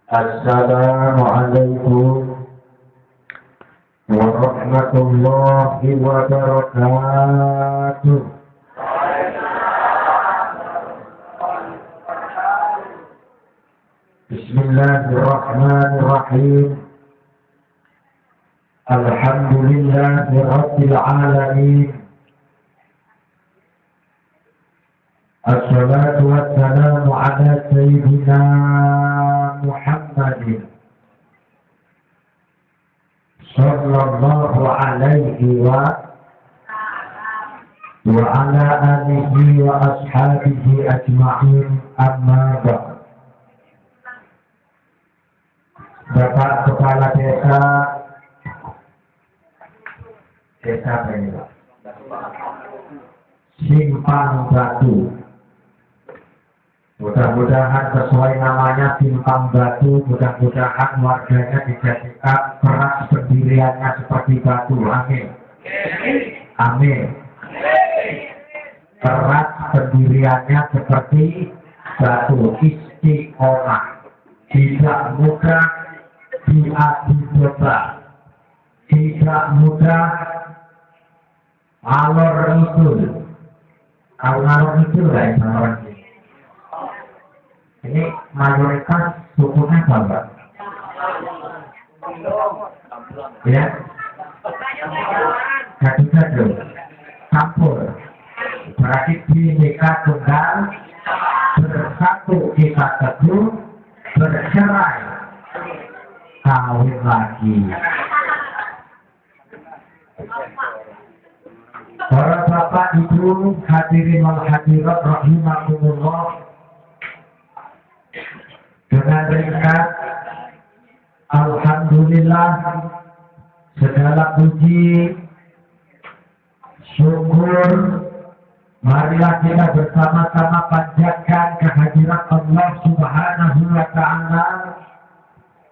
Assalamualaikum warahmatullahi wabarakatuh. Bismillahirrahmanirrahim. Alhamdulillahi rabbil alamin. Assalatu wassalamu ala sayyidina Muhammadin sallallahu alaihi wa ala alihi wa ashabihi ajma'in, amma ba'd. Bapak Kepala Desa Simpang Batu, mudah-mudahan sesuai namanya Simpang Batu, mudah-mudahan warganya dijadikan keras pendiriannya seperti batu. Amin. Amin. Keras pendiriannya seperti batu, istiqomah, tidak mudah diadu domba, tidak mudah alor ngidul. Kalau ngalor ngidul lah orang ini mayoritas sukunya Bapak. Ya, gado-gado, campur. Berarti bineka tunggal, bersatu kita teguh, bercerai kawin lagi. Para bapak ibu hadirin wal hadirat rahimakumullah, dengan ringkas alhamdulillah, segala puji syukur marilah kita bersama-sama panjatkan kehadirat Allah Subhanahu wa ta'ala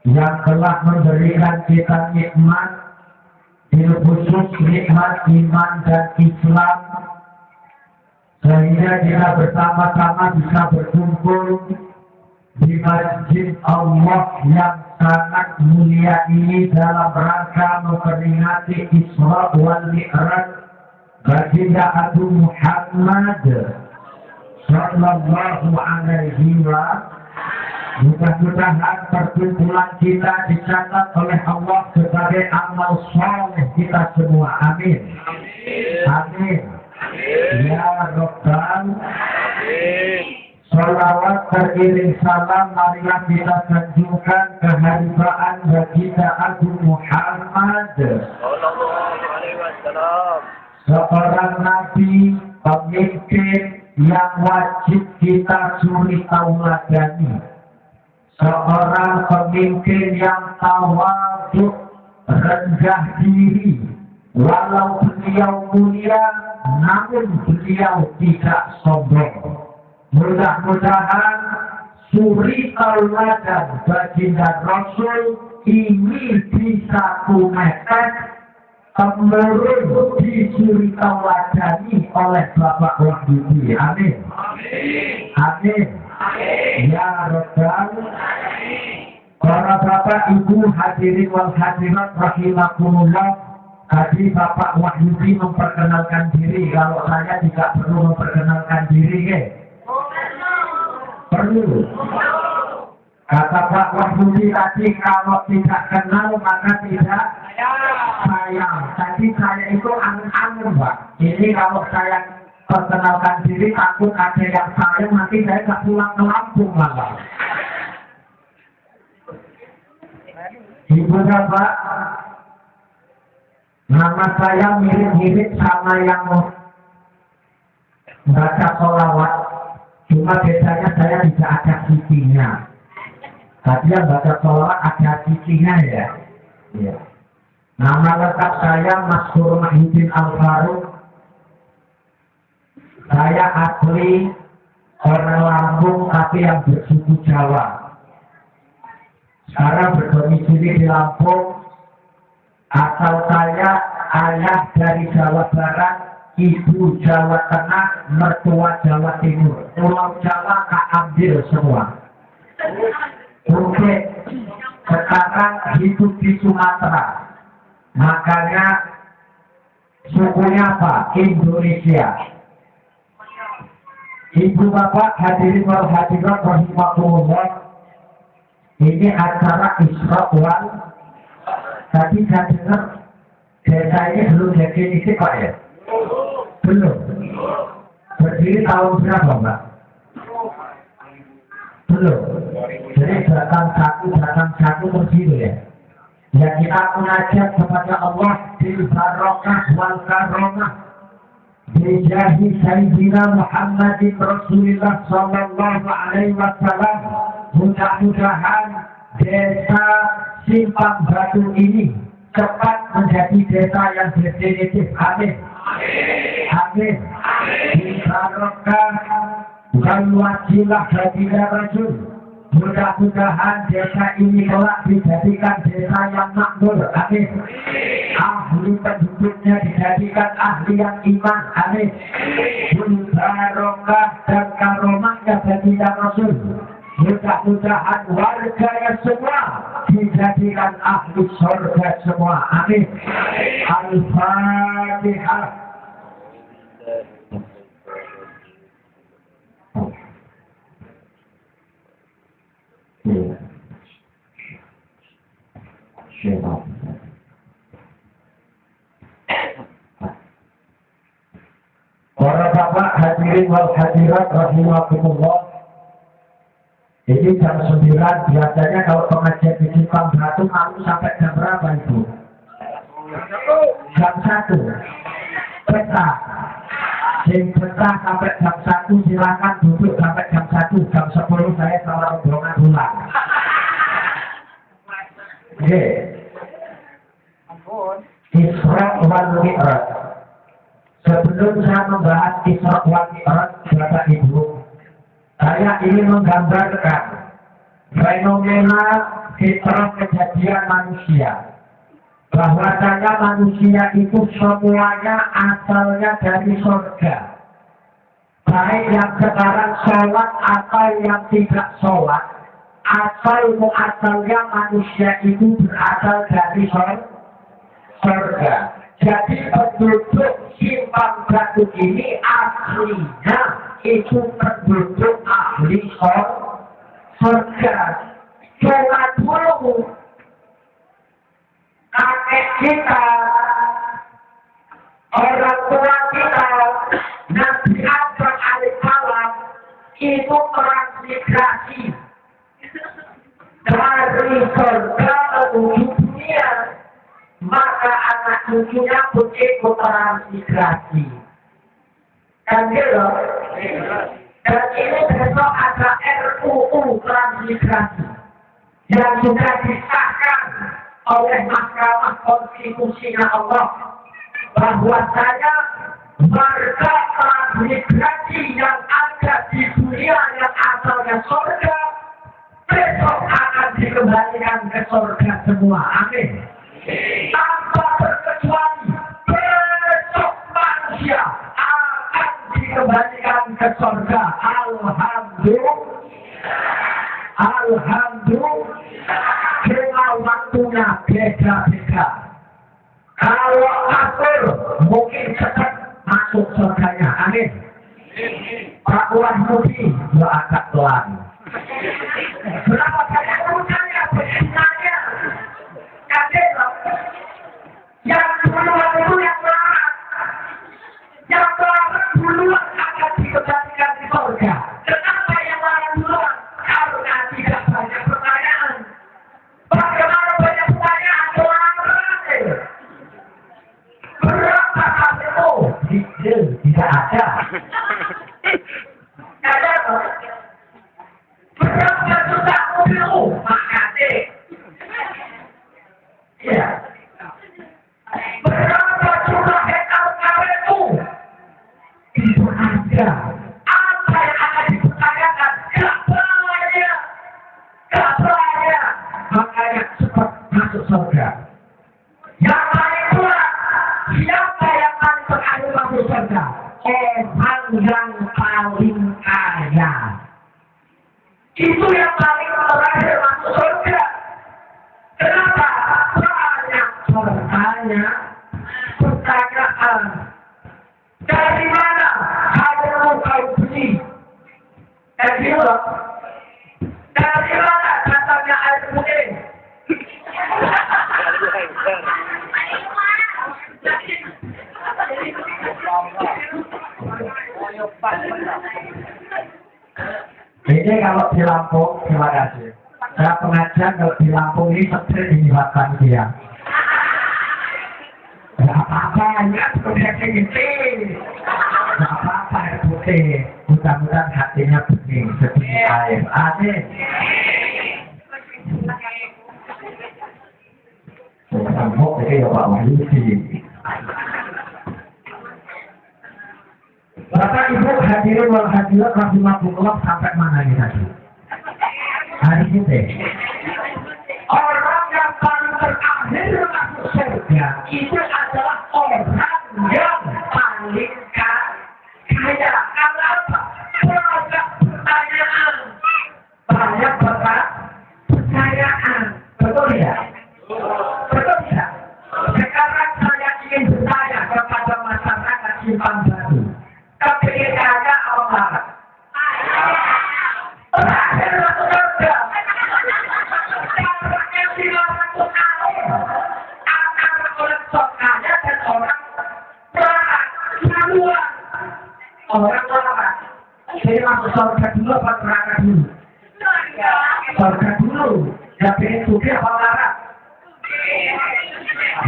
yang telah memberikan kita nikmat, khusus nikmat iman dan Islam, sehingga kita bersama-sama bisa berkumpul di masjid Allah yang sangat mulia ini dalam rangka memperingati Isra wal Mi'raj baginda Agung Muhammad sallallahu alaihi wa. Mudah-mudahan perkumpulan kita dicatat oleh Allah sebagai amal soleh kita semua. Amin. Amin. Ya Rabbal. Salawat teriring salam marilah kita sanjungkan keharibaan baginda Agung Muhammad sallallahu alaihi wasallam, seorang nabi, pemimpin yang wajib kita suri tauladani, seorang pemimpin yang tawadhu, rendah diri, walau beliau mulia namun beliau tidak sombong. Mudah-mudahan suri tauladan baginda Rasul ini bisa tumetek temurun disuri tauladani oleh Bapak Wahyudi. Amin. Amin. Ya Rabbal. Para bapak ibu hadirin wal hadirat rahimakumullah, tadi Bapak Wahyudi memperkenalkan diri. Kalau saya tidak perlu memperkenalkan diri, ya? Perlu. Kata Pak Wahyudi tadi, kalau tidak kenal maka tidak sayang. Tadi saya itu aneh-aneh, Pak. Ini kalau saya perkenalkan diri takut ada yang sayang, nanti saya tak pulang ke Lampung malah. Ibu Bapak, nama saya mirip-mirip sama yang baca sholawat, cuma bedanya saya tidak ada cicinya. Tadi yang baca sholawat ada cicinya, ya. Ya. Nama lengkap saya Masyhur Mahyudin Al-Faruq. Saya asli orang Lampung tapi yang bersuku Jawa. Sekarang berdomisili di Lampung. Asal saya ayah dari Jawa Barat, ibu Jawa Tengah, mertua Jawa Timur. Pulau Jawa tak ambil semua. Oke, sekarang hidup di Sumatera. Makanya sukunya apa? Indonesia. Ibu bapak hadirin wal hadirat rahimakumullah. Ini acara Isra wal. Tadi saya dengar desa ini belum definisi Pak ya? Belum. Berdiri tahun berapa Mbak? Belum. Jadi datang satu berdiri ya. Ya kita mengajak kepada Allah bil barokah wal karomah bijahi Sayyidina Muhammadin Rasulullah sallallahu alaihi wasallam. Mudah-mudahan desa Simpang Batu ini cepat menjadi desa yang definitif. Amin. Amin. Bil barokah wal wajilah baginda Rasul. Mudah-mudahan desa ini kelak dijadikan desa yang makmur. Amin. Ahli penduduknya dijadikan ahli yang iman. Amin. Barokah dan karomahnya baginda Rasul. Mudah-mudahan warganya semua dijadikan ahli surga semua. Amin. Al-Fatihah. Para bapak hadirin wal hadirat rahimakumullah. Ini jam 9 biasanya kalau pengajian di Simpang Batu malu sampai jam berapa Ibu? Jam 1. Peta. Sing peta sampai jam 1 silakan duduk sampai jam 1. Jam 10 saya salah rombongan pulang. Oke. Isra wal Mi'raj. Sebelum saya membahas Isra wal Mi'raj, Bapak Ibu, saya ingin menggambarkan fenomena fitrah kejadian manusia. Bahwasanya manusia itu semuanya asalnya dari surga. Baik yang sekarang sholat atau yang tidak sholat, asal muasalnya manusia itu berasal dari surga. Jadi penduduk Simpang Batu ini aslinya itu penduduk ahli surga. Cuma dulu kakek kita, orang tua kita, Nabi Adam alaihissalam itu transmigrasi dari surga menuju dunia. Maka anak cucunya pun ikut transmigrasi. Kan gitu? Dan ini besok ada RUU transmigrasi yang sudah disahkan oleh Mahkamah Konstitusinya Allah, bahwasanya warga transmigrasi yang ada di dunia yang asalnya surga besok akan dikembalikan ke surga semua. Amin. Tanpa terkecuali besok manusia akan dikembalikan ke surga. Alhamdulillah. Cuma waktunya beda-beda. Kalau kafir mungkin cepat masuk surganya. Amin. Pak Wahyudi ya agak pelan. Berapa banyak urusannya bersinanya? Yang duluan itu yang melarat. Yang melarat duluan akan dikembalikan di surga. Kenapa yang melarat duluan? Karena tidak banyak pertanyaan. Bagaimana banyak pertanyaan melarat? Berapa kamu? Tidak ada. Ada apa? Berapa juta mobilmu? Makasih. Ya. Berapa jumlah hektar sawitmu? Itu ada. Apa yang akan dipertanyakan? Gak banyak. Makanya cepat masuk surga. Yang paling kuat, siapa yang paling terakhir masuk surga? Orang yang paling kaya. Itu yang paling terakhir masuk surga. bertanya pertanyaan, dari mana kamu kau beli? Dari mana datangnya air putih? Ini kalau di Lampung, terima kasih. Saya pengajar kalau di Lampung ini sering dilibatkan dia. Tidak apa-apa, ya sudah segini. Tidak apa-apa, air putih. Mudah-mudahan hatinya bening seperti air. Amin. Sambung ini ya Pak Wahyudi. Bapak Ibu hadirin wal hadirat rahimahullah, sampai mana ini tadi? Hari ini. Orang yang paling terakhir masuk surga itu adalah orang yang paling kaya. Karena apa? Banyak pertanyaan. Banyak pertanyaan. Betul ya? Betul ya? Sekarang saya ingin bertanya kepada masyarakat Simpang Batu. Kepingin kaya apa enggak? Terakhir masuk surga. Karena yang dilarang alim antara orang sok kaya dan orang melarat. Keduaan. Orang melarat. Jadi masuk surga dulu apa neraka dulu? Surga dulu. Ya pengen suki apa melarat?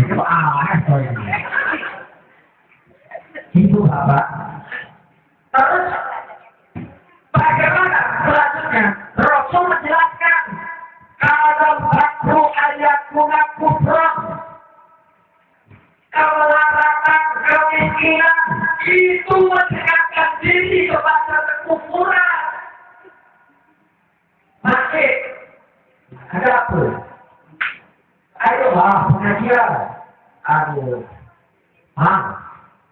Itu soalnya. Itu Bapak. Terus bagaimana selanjutnya? Rasul menjelaskan kalau bakru ayat kufran, kemelaratan, kemiskinan itu mendekatkan diri kepada kekufuran. Masih ada apa? Ayolah pengajian. Aduh,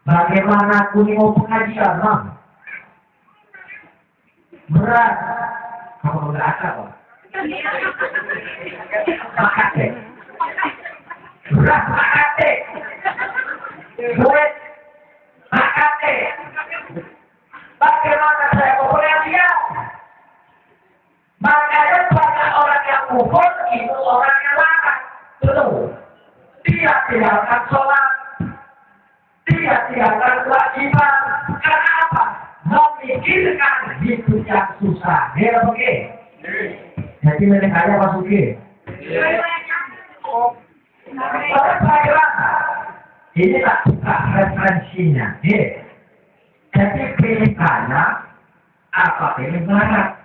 bagaimana aku ini mau pengajian, berat. Kamu merasa apa? Makasih. Berat makasih. Duit makasih. Bagaimana saya mau pengajian? Makanya banyak orang yang kufur itu orang yang larat. Betul. Dia tinggalkan sholat. Dia tinggalkan kewajiban. Karena apa? Memikirkan hidup yang susah. Ya, oke. Jadi mereka kaya apa suki? Bagaimana? Ini tak buka referensinya. Jadi pilih kaya apa pilih melarat?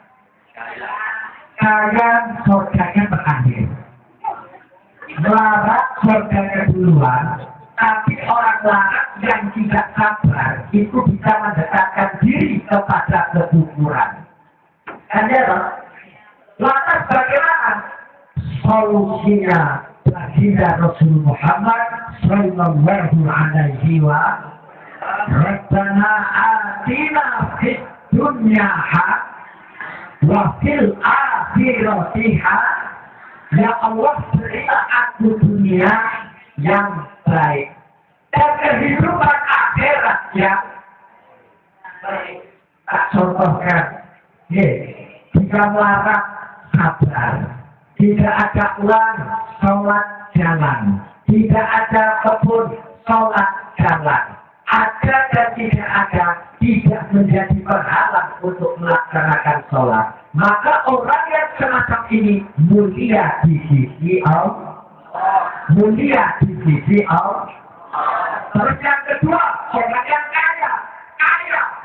Kaya surganya terakhir. Melarat surganya duluan. Tapi orang larat yang tidak sabar itu bisa mendekatkan diri kepada kekufuran. Anda lantas bagaimana solusinya baginda Rasul Muhammad sallallahu alaihi wa Rabbana atina fid dunya wa fil akhirati ya Allah, berilah aku dunia yang baik dan kehidupan akhirat yang baik. Tak contohkan, jika melarat sabar, tidak ada uang sholat jalan, tidak ada kebun sholat jalan, ada dan tidak ada tidak menjadi penghalang untuk melaksanakan sholat. Maka orang yang semacam ini mulia di sisi Allah. Mulia di sisi Allah. Terus yang kedua, orang yang kaya,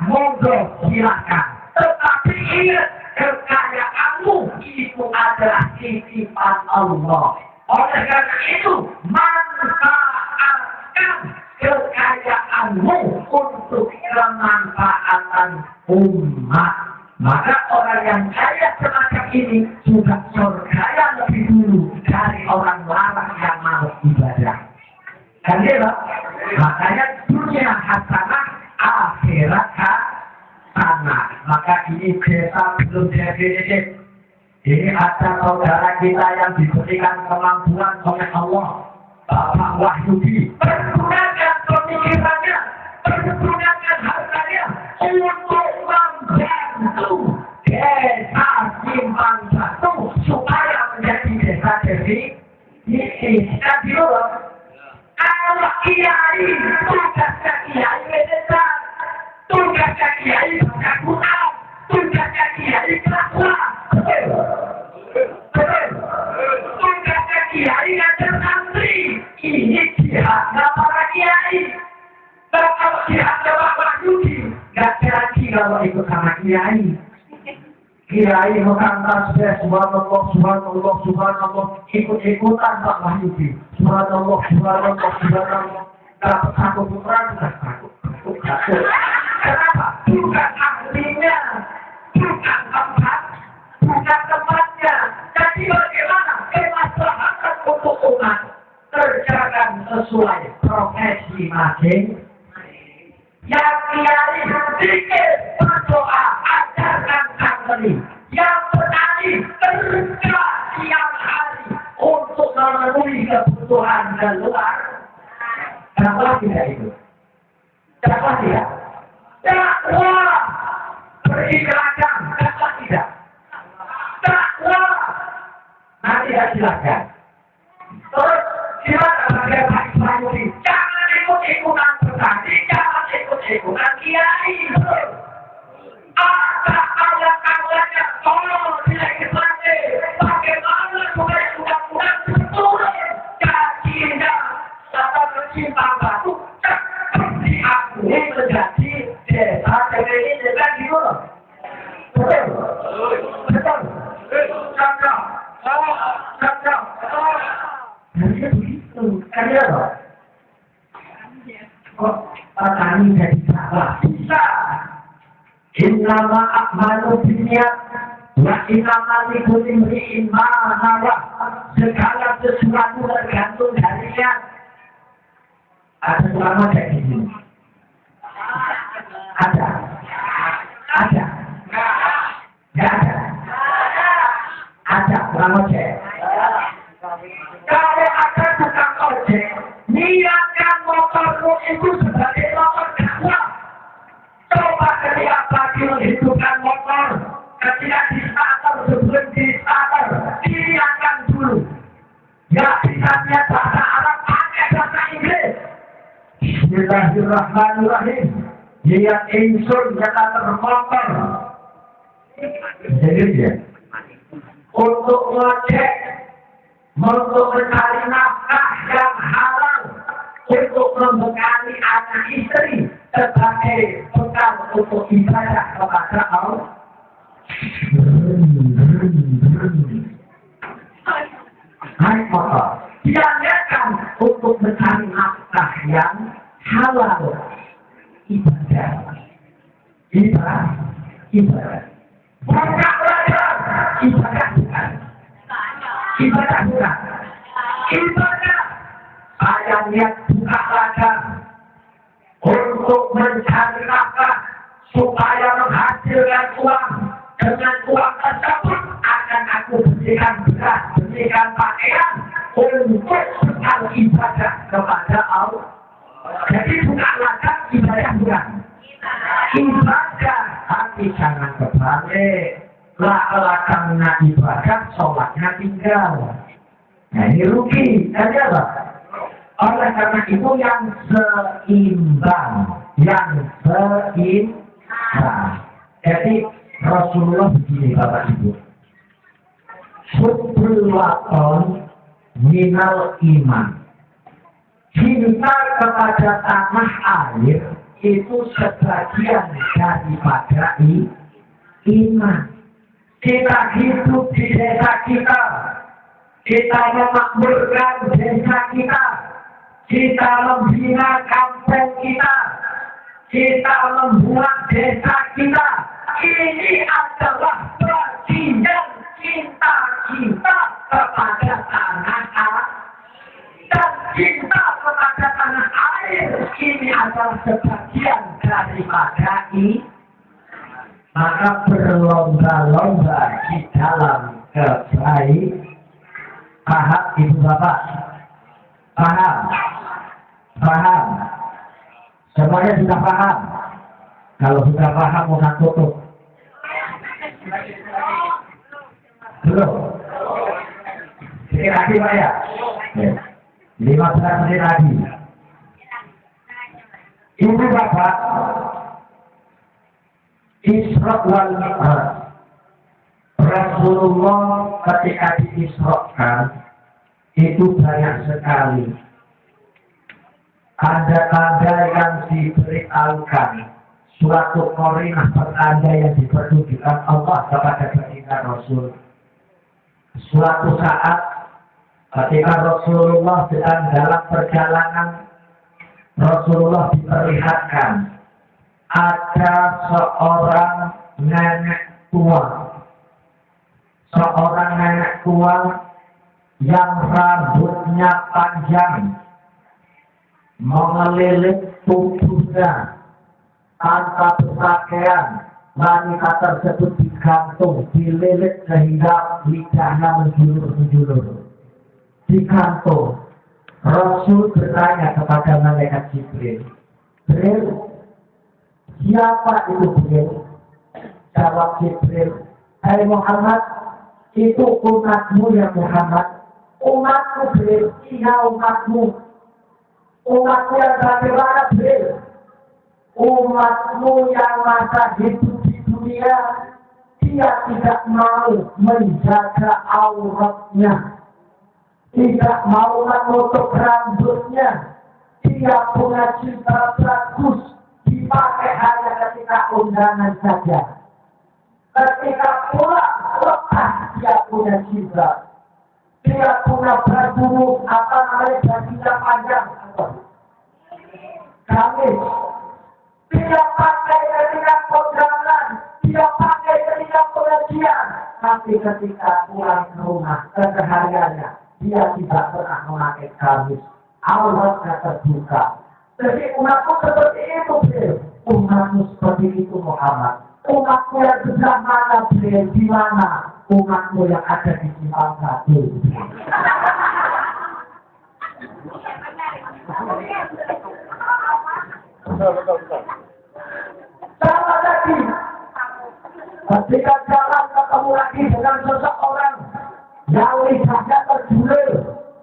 monggo silakan. Tetapi ingat, kekayaanmu itu adalah titipan Allah. Oleh karena itu, manfaatkan kekayaanmu untuk kemanfaatan umat. Maka orang yang kaya semacam ini juga surganya lebih dulu dari orang larat yang malas ibadah. Kan dia, makanya dunia hasanah, akhirat hasanah. Maka ini desa belum definitif. Ini ada saudara kita yang diberikan kemampuan oleh Allah. Bapak Wahyudi pergunakan pemikirannya, pergunakan hartanya untuk membantu desa Simpang Satu supaya menjadi desa definisi. Nanti loh, kalau kiai tugasnya kiai mediter, tugasnya kiai baca Quran, tugasnya kiai fatwa, tugasnya kiai ngajar santri. Ini jihadnya para kiai. Nah, kalau jihadnya Pak Wahyudi, nggak jadi kalau ikut sama kiai. Kiai makan tasbih, subhanallah, subhanallah, subhanallah, ikut-ikutan Pak Wahyudi. Subhanallah, subhanallah, subhanallah. Dapat satu putra, sudah takut. Kenapa? Bukan ahlinya, bukan tempatnya. Jadi bagaimana kemaslahatan untuk umat kerjakan sesuai profesi masing. Yang kiai sedikit berdoa ajarkan santri, yang petani kerja siang hari untuk memenuhi kebutuhan keluar. Dakwah tidak itu? Dakwah tidak? Dakwah beribadah, dakwah tidak? Dakwah nanti ya silakan. Terus gimana bagian Pak Wahyudi? Jangan ikut-ikutan petani, jangan ikut-ikutan kiai. Ada ayat-ayatnya, tolong dilegislasi. Bagaimana supaya undang-undang turun gajinya dapat Simpang Satu cepat diakui menjadi desa definisi kan gitu loh. Betul? Betul? Cocok? Cocok? Harusnya begitu, kan ya loh? Kok petani jadi salah? Bisa. Innama a'malu binniyat wa innama likulli imri'in ma nawa. Segala sesuatu tergantung dari niat. Ada ulama kayak gini. Ada. Ada. Nggak ada. Ada ulama cek. Kalau ada tukang ojek, niatkan motormu itu sebagai motor dakwah. Coba ketika pagi menghidupkan motor, ketika di starter sebelum di starter, niatkan dulu. Ya bisa niat bahasa Arab, pakai bahasa Inggris. Bismillahirrahmanirrahim. Niat insun kata termotor. Jadi dia untuk ngecek, untuk mencari nafkah yang halal, untuk membekali anak istri sebagai bekal untuk ibadah kepada Allah. Naik motor, dianjurkan untuk mencari nafkah yang halal, ibadah, ibadah. Bukan belajar, ibadah bukan. Ibadah bukan. Ibadah. Saya niat buka ladang untuk mencari nafkah supaya menghasilkan uang. Dengan uang tersebut akan aku berikan beras, berikan pakaian untuk bekal ibadah kepada Allah. Jadi buka ladang ibadah bukan. Ibadah, tapi jangan kebalik. Ladangnya ibadah, sholatnya tinggal. Nah ini rugi, saja Pak. Oleh karena itu yang seimbang, Jadi Rasulullah begini Bapak Ibu. Hubbul waton minal iman. Cinta kepada tanah air itu sebagian daripada iman. Kita hidup di desa kita, kita memakmurkan desa kita, kita membina kampung kita membuat desa kita. Ini adalah bagian cinta kita kepada tanah air. Dan cinta kepada tanah air ini adalah sebagian daripada maka berlomba-lomba di dalam kebaikan. Paham Ibu Bapak? Paham? Paham? Semuanya sudah paham? Kalau sudah paham, mau tutup. Belum? Sedikit lagi Pak ya? 15 menit lagi. Ibu Bapak, Isra wal Mi'raj. Rasulullah ketika diisrakan itu banyak sekali. Ada yang diberitahukan, suatu korinah pertanda yang dipertunjukkan Allah kepada baginda Rasul. Suatu saat ketika Rasulullah sedang dalam perjalanan, Rasulullah diperlihatkan ada seorang nenek tua. Seorang nenek tua yang rambutnya panjang, mengelilingi tubuhnya, tanpa berpakaian. Wanita tersebut digantung, dililit sehingga lidahnya menjulur-menjulur. Digantung. Rasul bertanya kepada malaikat Jibril, "Jibril, siapa itu Jibril?" Jawab Jibril, "Hai Muhammad, itu umatmu ya Muhammad." "Umatmu Jibril?" "Iya umatmu." "Umatmu yang bagaimana Jibril?" "Umatmu yang masa hidup di dunia, dia tidak mau menjaga auratnya, tidak mau menutup rambutnya, dia punya jilbab bagus, dipakai hanya ketika undangan saja. Ketika pulang lepas dia punya jilbab, dia punya baju bajunya panjang, gamis. Dia pakai ketika kondangan, dia pakai ketika pengajian, tapi ketika pulang ke rumah kesehariannya dia tidak pernah memakai gamis, auratnya terbuka. Jadi umatku seperti itu, beliau. Umatmu seperti itu Muhammad. Umatmu yang sebelah mana beliau? Di mana? Umatmu yang ada di simpang satu. Sama lagi, ketika jalan ketemu lagi dengan seseorang yang lidahnya terjulir,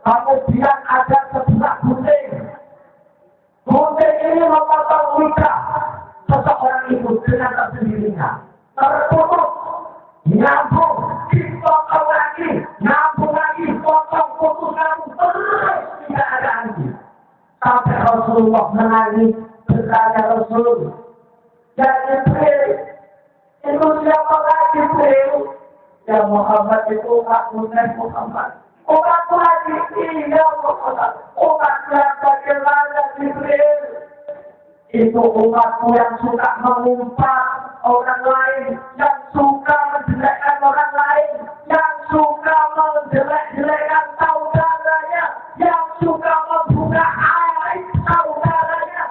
kemudian ada sebuah gunting. Gunting ini memotong lidah seseorang itu dengan tersendirinya. Tertutup, nyambung, dipotong lagi, nyambung lagi, potong, putus, nyambung, terus tidak ada lagi. Sampai Rasulullah menangis, bertanya Rasul, "Ya Jibril, itu siapa lagi Jibril?" "Ya Muhammad, itu umatmu Muhammad." "Umatmu lagi?" "Iya Muhammad." "Umatmu yang bagaimana Jibril?" "Itu umatmu yang suka mengumpat orang lain, yang suka menjelekkan orang lain, yang suka menjelek-jelekkan saudaranya, yang suka membuka aib saudaranya.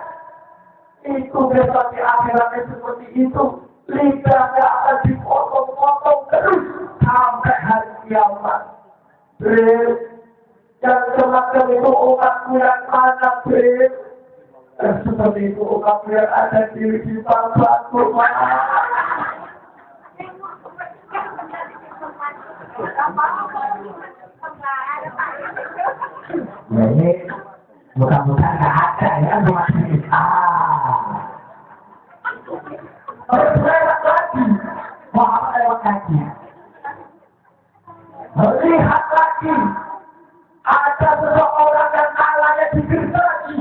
Itu besok di akhiratnya seperti itu. Lidahnya akan dipotong-potong terus sampai hari kiamat." "Bel, yang semacam itu umatmu yang mana Bel?" "Seperti itu umatmu yang ada di bangsa-bangsa." Nah ini mudah-mudahan nggak ada ya rumah kita. Terus lewat lagi, Muhammad lewat lagi. Melihat lagi, ada seseorang yang kalanya digergaji,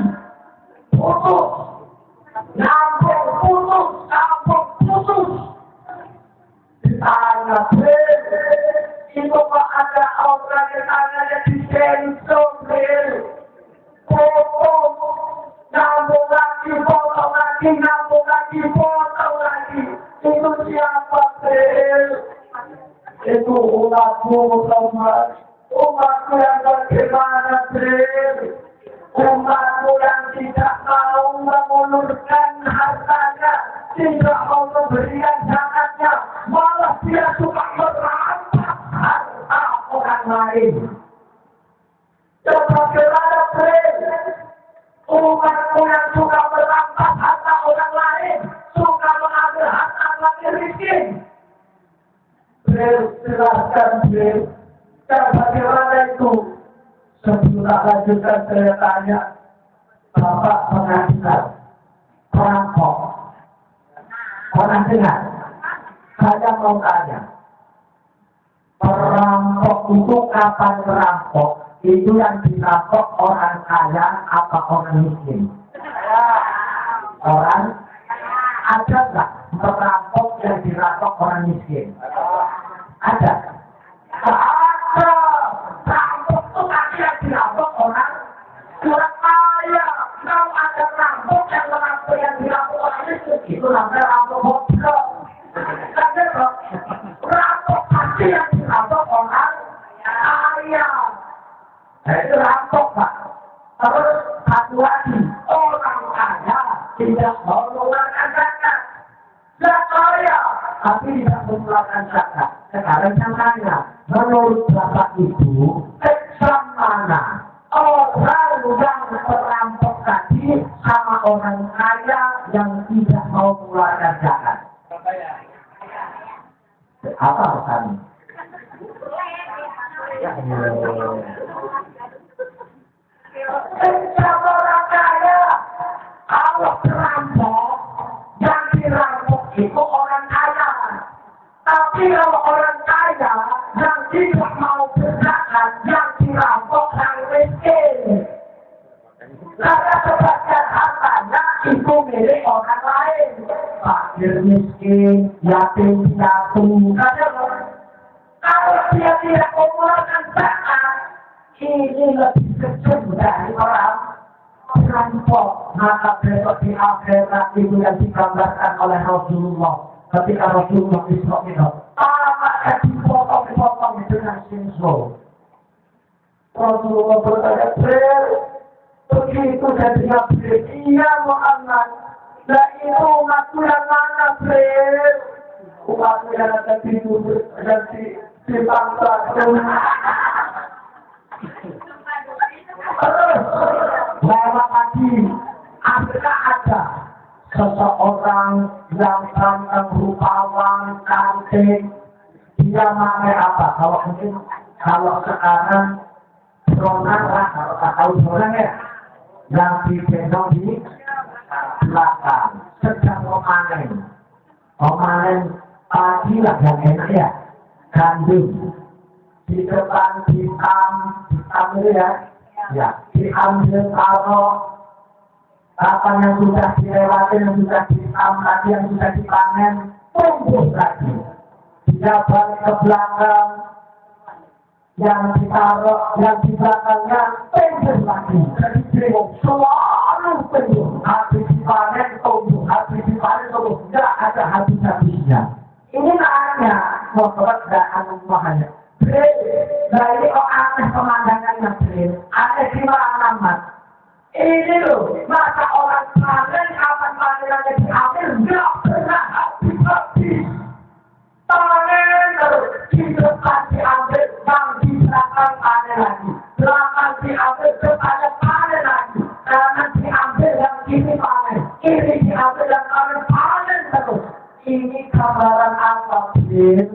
putus, nyambung, putus, nyambung, putus. Ditanya, "Itu kok ada orang yang kalanya disensor, potong, nyambung lagi, potong lagi, nyambung lagi, potong lagi. Itu siapa, Bel?" "Itu umatmu Muhammad." "Umatmu yang bagaimana, Bel?" "Umatmu yang tidak mau mengulurkan hartanya, tidak mau memberikan zakatnya, malah dia suka merampas harta orang lain." "Bagaimana Bel?" fakir miskin. Jelaskan beliau. Dan bagaimana itu? Sebelum tak lanjutkan saya tanya, Bapak pernah dengar perampok? Pernah dengar? Saya mau tanya, perampok itu kapan merampok? Itu yang dirampok orang kaya apa orang miskin? Orang ada nggak perampok yang dirampok orang miskin? Ada. Ada. Perampok itu pasti yang dirampok orang kaya. Kalau ada perampok yang dirampok orang miskin, itu namanya rampok bodoh. Karena rampok pasti yang dirampok orang kaya. Nah, itu rampok, Pak. Terus satu lagi, orang kaya tidak mau mengeluarkan zakat. Kaya, tapi tidak mengeluarkan zakat. Sekarang saya tanya, menurut Bapak Ibu, Islam mana? Orang yang merampok tadi sama orang kaya yang tidak mau mengeluarkan zakat. Apa alasannya? Sama orang kaya, kalau perampok, yang dirampok itu orang kaya. Tapi kalau orang kaya yang tidak mau berzakat, yang dirampok orang miskin. Karena sebagian hartanya itu milik orang lain. Fakir miskin, yatim piatu. Kalau dia tidak mengeluarkan zakat, ini lebih kecil dari orang perampok. Maka besok di akhirat itu yang digambarkan oleh Rasulullah. Ketika Rasulullah Isra Mi'raj, tamatnya dipotong dengan sinsel. Rasulullah berkata, begitu jadinya beliau, iya Muhammad. Nah itu umatku yang mana, beliau? Umatku yang ada di bumi dan di bangsa. Lewat lagi, apakah ada seseorang yang ganteng, rupawan, cantik, dia pakai apa? Kalau sekarang beronang lah, kalau tak tahu beronang ya, yang digendong di belakang, sedang memanen pagi lah yang enak ya, gandum, di depan hitam itu ya, diambil taruh. Kapan yang sudah dilewati, yang sudah ditam lagi, yang sudah dipanen, tumbuh lagi. Dia balik ke belakang, yang ditaruh, yang di belakangnya, tumbuh lagi. Jadi bingung, selalu tumbuh. Habis dipanen, tumbuh. Habis dipanen, tumbuh. Tidak ada habis-habisnya. Ini nanya, mau keberadaan mahanya. Nah ini kok aneh pemandangannya, aneh di mana, Mas? Ini loh, masa orang panen, kapan panenannya diambil, nggak pernah habis-habis. Panen terus, di depan diambil, yang di belakang panen lagi. Belakang diambil, depannya panen lagi. Kanan diambil, yang kiri panen. Kiri diambil, yang kanan panen terus. Ini gambaran apa, Bin?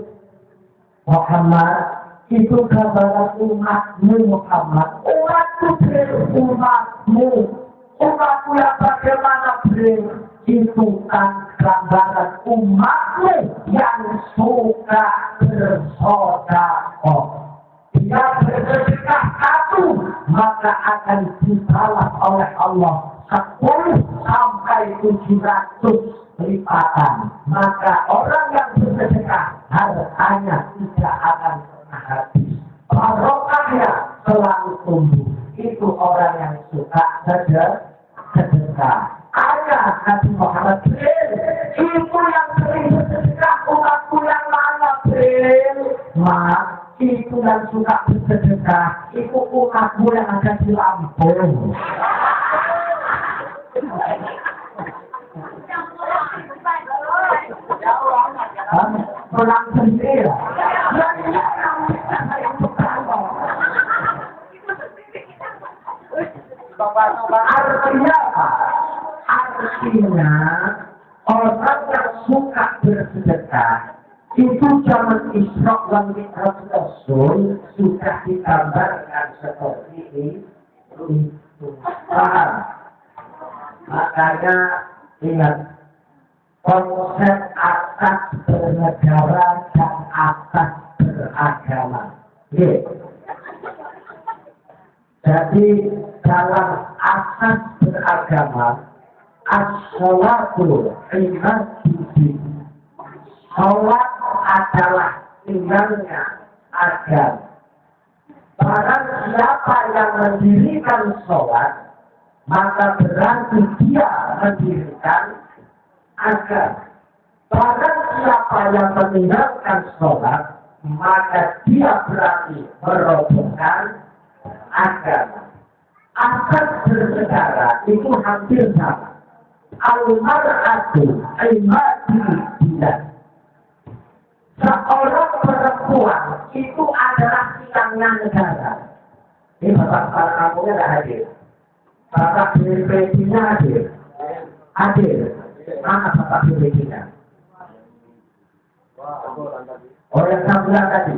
Muhammad, itu gambaran umatmu Muhammad. Umatku umatmu yang bagaimana beliau itu kan gambaran umatmu yang suka bersedekah. Dia bersedekah satu maka akan dibalas oleh Allah 10 sampai 700 lipatan. Maka orang yang bersedekah hartanya tidak akan pernah habis. Barokahnya selalu tumbuh. Itu orang yang suka sedekah. Ada Nabi Muhammad itu yang sering bersedekah. Umatku yang mana itu yang suka bersedekah. Itu umatku yang ada di Lampung. Pulang sendiri. Artinya apa? Artinya orang yang suka suka bersedekah itu zaman Isra wal Mi'raj Rasul sudah digambarkan seperti ini. Paham? Makanya ingat konsep atas bernegara dan atas beragama. Jadi dalam asas beragama, as-sholatu imaduddin. Sholat adalah tinggalnya agama. Barang siapa yang mendirikan sholat, maka berarti dia mendirikan agama. Barang siapa yang meninggalkan sholat, maka dia berarti merobohkan agama. Asas bersaudara itu hampir sama. Al-mar'atu imaduddin. Seorang perempuan itu adalah tiangnya negara. Ini bapak kamunya tidak hadir. Bapak BPD-nya hadir. Hadir. Mana bapak BPD-nya? Oh yang saya bilang tadi.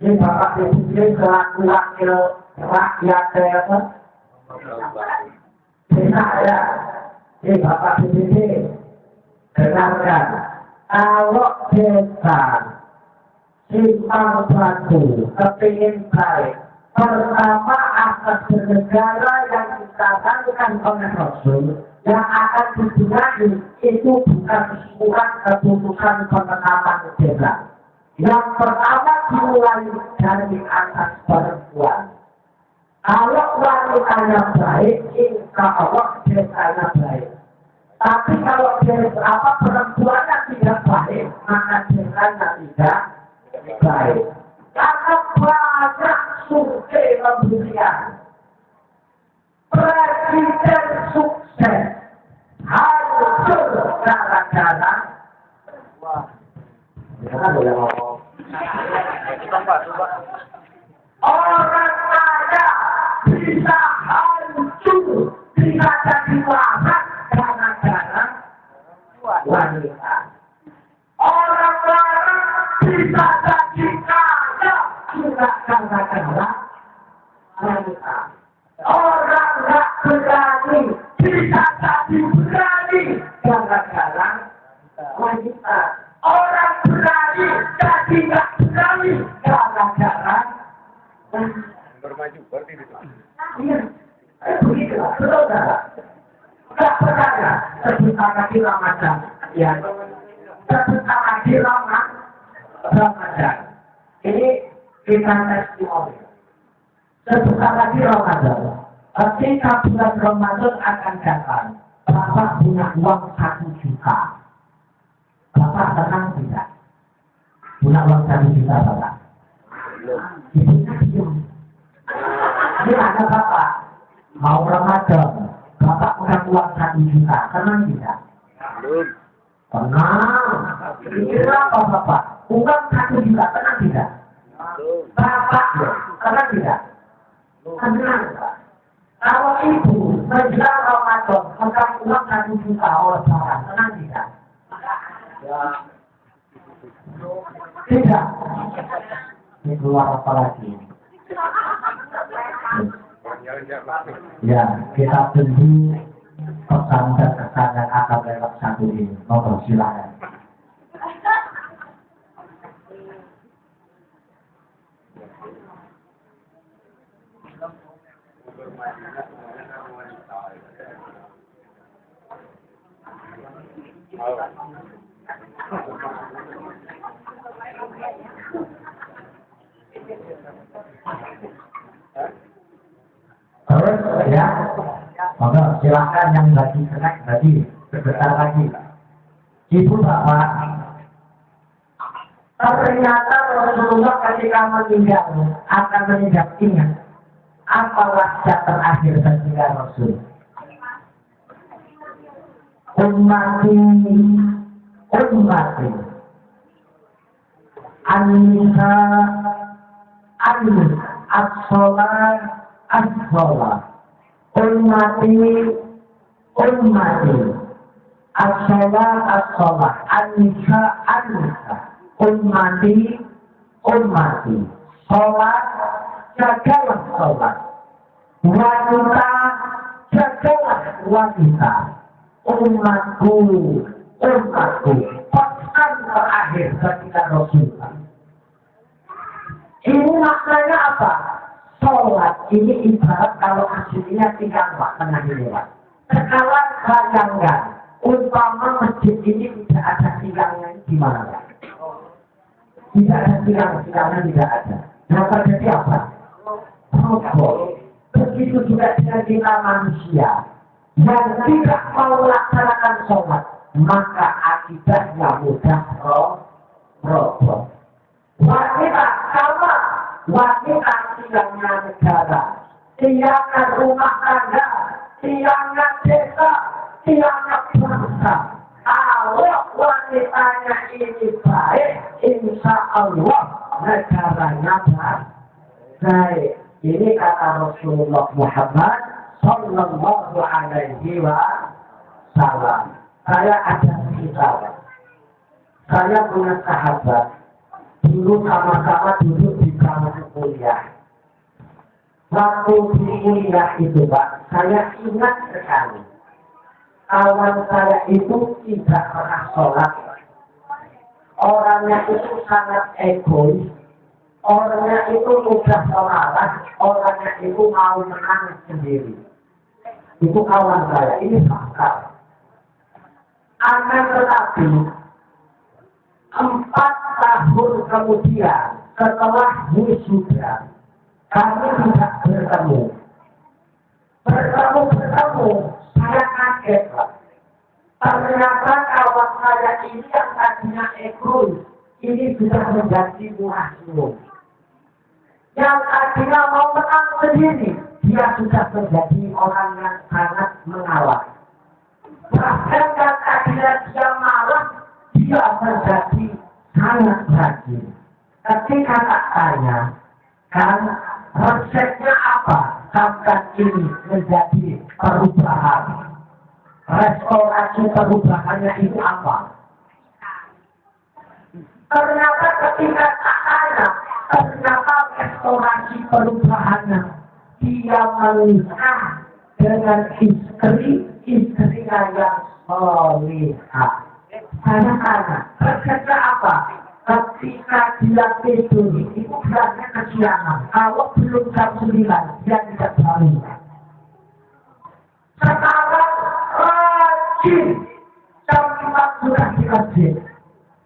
Ini bapak BPD selaku wakil rakyat apa? Desa ya. Ini bapak BPD. Dengarkan. Kalau desa simpang batu, kepingin baik. Pertama asas bernegara yang disarankan oleh Rasul yang akan digunakan itu bukan kesimpulan keputusan penetapan desa. Yang pertama dimulai dari atas perempuan. Kalau wanitanya baik, insya Allah desanya baik. Tapi kalau perempuannya tidak baik, maka desanya tidak baik. Karena banyak survei membuktikan presiden sukses hancur gara-gara orang kaya bisa hancur, bisa jadi larat gara-gara wanita. Orang larat bisa jadi kaya juga gara-gara wanita. Orang nggak berani bisa jadi berani gara-gara wanita. Orang berani jadi nggak berani gara-gara bermaju berarti itu. iya. Begitulah, saudara. Nggak percaya sebentar lagi Ramadan. Ya, sebentar lagi Ramadan. Ini kita testimoni. Sebentar lagi Ramadan. Ketika bulan Ramadan akan datang, Bapak punya uang 1 juta. Bapak tenang tidak? Punya uang 1 juta Bapak? Ibunya diam. Ini ada Bapak. Mau Ramadan. Bapak punya uang 1 juta. Tenang tidak? Belum. Tenang. Ini apa Bapak? Uang 1 juta. Tenang tidak? Belum. Bapak, tenang tidak? Tenang Pak. Kalau ibu menjelang Ramadan pegang uang 1 juta oleh Bapak, tenang tidak? Ya. Tidak. Ini keluar apa lagi? Ya, kita tunggu pesan dan kesan yang akan lewat satu ini. Mohon silakan. Terus ya, monggo silakan yang bagi snack tadi sebentar lagi. Ibu Bapak, ternyata Rasulullah ketika meninggal akan meninggal ingat apa wasiat terakhir ketika Rasul. Ummati An-Nisa As-Sholat As-Sholat Ummati as-sholat, an-nisa, ummati, sholat, jagalah sholat, wanita, jagalah wanita, umatku, pesan terakhir ketika Rasulullah. Ini maknanya apa? Sholat ini ibarat kalau aslinya tinggal tengah lewat. Sekarang bayangkan, umpama masjid ini tidak ada tinggalnya di mana? Tidak ada tinggalnya tidak ada. Nah, terjadi apa? Roboh. Begitu juga dengan kita manusia yang tidak mau melaksanakan sholat, maka akibatnya mudah roboh. Wanita sama, wanita tiangnya negara, tiangnya rumah tangga, tiangnya desa, tiangnya bangsa. Kalau wanitanya ini baik, insya Allah negaranya baik. Ini kata Rasulullah Muhammad Sallallahu Alaihi Wasallam. Saya ada cerita. Saya punya sahabat. Dulu sama-sama duduk di kamar kuliah. Waktu di kuliah itu, Pak, saya ingat sekali. Kawan saya itu tidak pernah sholat. Orangnya itu sangat egois. Orangnya itu mudah marah. Orangnya itu mau menang sendiri. Itu kawan saya. Ini fakta. Akan tetapi 4 tahun kemudian setelah wisuda kami tidak bertemu. Bertemu, saya kaget. Ternyata kawan saya ini yang tadinya egois, ini sudah menjadi murah senyum. Yang tadinya mau menang sendiri, dia sudah menjadi orang yang sangat mengalah. Bahkan yang tadinya dia marah, dia menjadi sangat rajin. Ketika tak tanya, kan resepnya apa? Sampai ini menjadi perubahan. Restorasi perubahannya itu apa? Ternyata ketika tak tanya, ternyata restorasi perubahannya dia menikah dengan istrinya yang solihah. Saya tanya, resepnya apa? Ketika dia tidur, itu berarti kesiangan. Kalau belum jam 9, dia tidak bangun. Sekarang rajin, jam 4 sudah di masjid.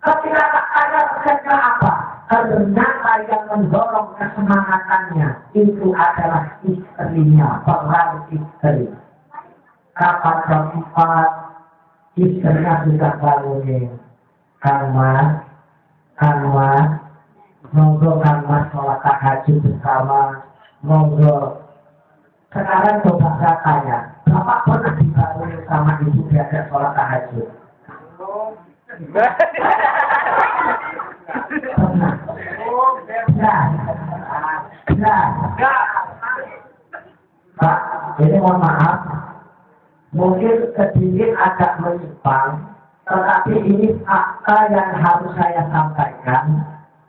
Ketika ada resepnya apa? Ternyata yang mendorong kesemangatannya itu adalah istrinya, peran istri. Kapan jam 4, istrinya sudah bangunin. Kang Mas, monggo Kang Mas sholat tahajud bersama, monggo. Sekarang coba saya tanya, Bapak pernah dibangunin sama ibu diajak sholat tahajud? Pernah. Pak, ini mohon maaf, mungkin sedikit agak menyimpang. Tetapi ini fakta yang harus saya sampaikan.